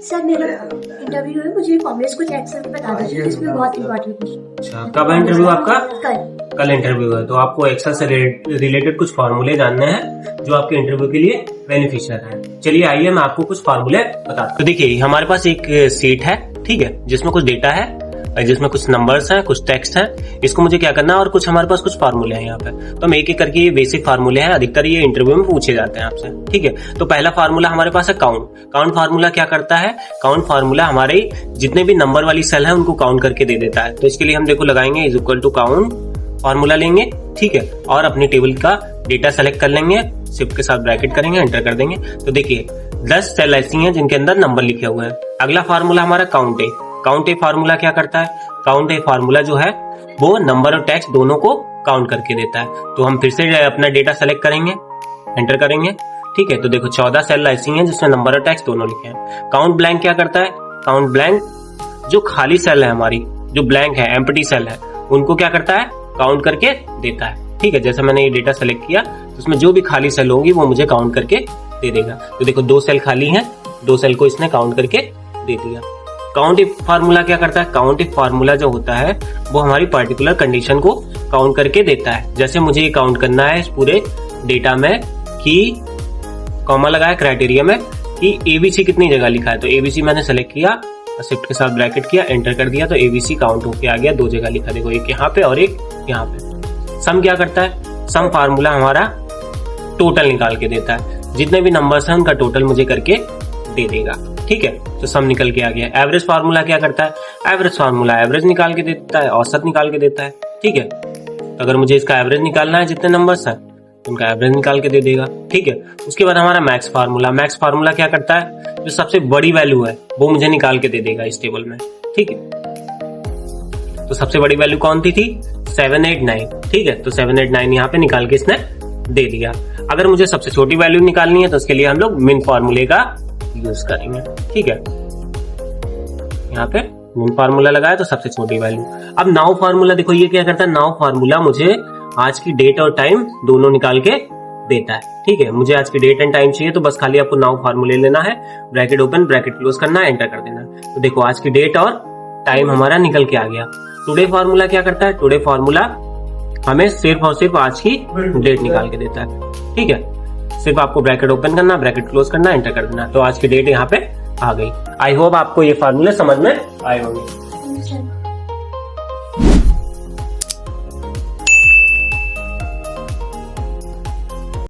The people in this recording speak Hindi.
सर मेरा इंटरव्यू है, मुझे फॉर्मूलेस कुछ एक्सेल में बता दीजिए, इसमें बहुत इंपॉर्टेंट क्वेश्चन। अच्छा, कब है इंटरव्यू आपका? कल इंटरव्यू है, तो आपको एक्सेल से रिलेटेड कुछ फार्मूले जानने हैं जो आपके इंटरव्यू के लिए बेनिफिशियल है। चलिए आइए मैं आपको कुछ फार्मूले बताता हूँ। तो देखिए हमारे पास एक शीट है, ठीक है, जिसमें कुछ डेटा है, जिसमें कुछ नंबर्स हैं, कुछ टेक्स्ट है। इसको मुझे क्या करना है, और कुछ हमारे पास कुछ फार्मूले हैं यहाँ पे। तो हम एक एक करके, ये बेसिक फार्मूले हैं, अधिकतर ये इंटरव्यू में पूछे जाते हैं आपसे, ठीक है। तो पहला फार्मूला हमारे पास है काउंट। काउंट फार्मूला क्या करता है? काउंट फार्मूला हमारे जितने भी नंबर वाली सेल है उनको काउंट करके दे देता है। तो इसके लिए हम देखो लगाएंगे is equal to count formula लेंगे, ठीक है, और अपनी टेबल का डेटा सेलेक्ट कर लेंगे, शिफ्ट के साथ ब्रैकेट करेंगे, एंटर कर देंगे। तो देखिए 10 सेल ऐसी हैं जिनके अंदर नंबर लिखे हुए हैं। अगला फार्मूला हमारा काउंट है। काउंट ए फार्मूला क्या करता है? काउंट ए फार्मूला जो है वो नंबर और टेक्स्ट दोनों को काउंट करके देता है। तो हम फिर से अपना डेटा सेलेक्ट करेंगे, एंटर करेंगे, ठीक है। तो देखो 14 सेल ऐसी हैं जिसमें नंबर और टेक्स्ट दोनों लिखे हैं। काउंट ब्लैंक क्या करता है? काउंट ब्लैंक जो खाली सेल है हमारी, जो ब्लैंक है, एम्प्टी सेल है, उनको क्या करता है? काउंट करके देता है, ठीक है। जैसे मैंने ये डेटा सेलेक्ट किया तो उसमें जो भी खाली सेल होगी वो मुझे काउंट करके दे देगा। तो देखो 2 सेल खाली हैं, 2 सेल को इसने काउंट करके दे दिया। काउंट इफ फार्मूला क्या करता है? काउंट इफ फार्मूला जो होता है वो हमारी पर्टिकुलर कंडीशन को काउंट करके देता है। जैसे मुझे ये काउंट करना है इस पूरे डेटा में कि कॉमा लगाया क्राइटेरिया में कि एबीसी कितनी जगह लिखा है। तो एबीसी मैंने सेलेक्ट किया, शिफ्ट के साथ ब्रैकेट किया, एंटर कर दिया, तो एबीसी काउंट होके आ गया, 2 जगह लिखा। देखो एक यहाँ पे और एक यहाँ पे। सम क्या करता है? सम फार्मूला हमारा टोटल निकाल के देता है, जितने भी नंबर्स हैं उनका टोटल मुझे करके दे देगा, ठीक है। तो सम निकल के आ गया। एवरेज फार्मूला क्या करता है? एवरेज फार्मूला एवरेज निकाल के देता है, औसत निकाल के देता है, ठीक है। तो अगर मुझे इसका एवरेज निकालना है, जितने नंबर्स हैं उनका एवरेज निकाल के दे देगा, ठीक है। उसके बाद हमारा मैक्स फार्मूला। मैक्स फार्मूला क्या करता है? जो सबसे बड़ी वैल्यू है वो मुझे निकाल के दे देगा इस टेबल में, ठीक है। तो सबसे बड़ी वैल्यू कौन थी? 789, ठीक है। तो 789 यहाँ पे निकाल के इसने दे दिया। अगर मुझे सबसे छोटी वैल्यू निकालनी है तो उसके लिए हम लोग मिन फार्मूले का यूज करेंगे, ठीक है। यहाँ पे मिन फार्मूला लगाया तो सबसे छोटी वैल्यू। अब नाउ फार्मूला देखो ये क्या करता है? नाउ फार्मूला मुझे आज की डेट और टाइम दोनों निकाल के देता है, ठीक है। मुझे आज की डेट एंड टाइम चाहिए तो बस खाली आपको नाउ फार्मूले लेना है, ब्रैकेट ओपन ब्रैकेट क्लोज करना है, एंटर कर देना है। तो देखो आज की डेट और टाइम हमारा निकल के आ गया। टुडे फार्मूला क्या करता है? टुडे फार्मूला हमें सिर्फ और सिर्फ आज की डेट निकाल के देता है, ठीक है। सिर्फ आपको ब्रैकेट ओपन करना, ब्रैकेट क्लोज करना, एंटर कर देना। तो आज की डेट यहाँ पे आ गई। आई होप आपको ये फार्मूले समझ में आए होंगे।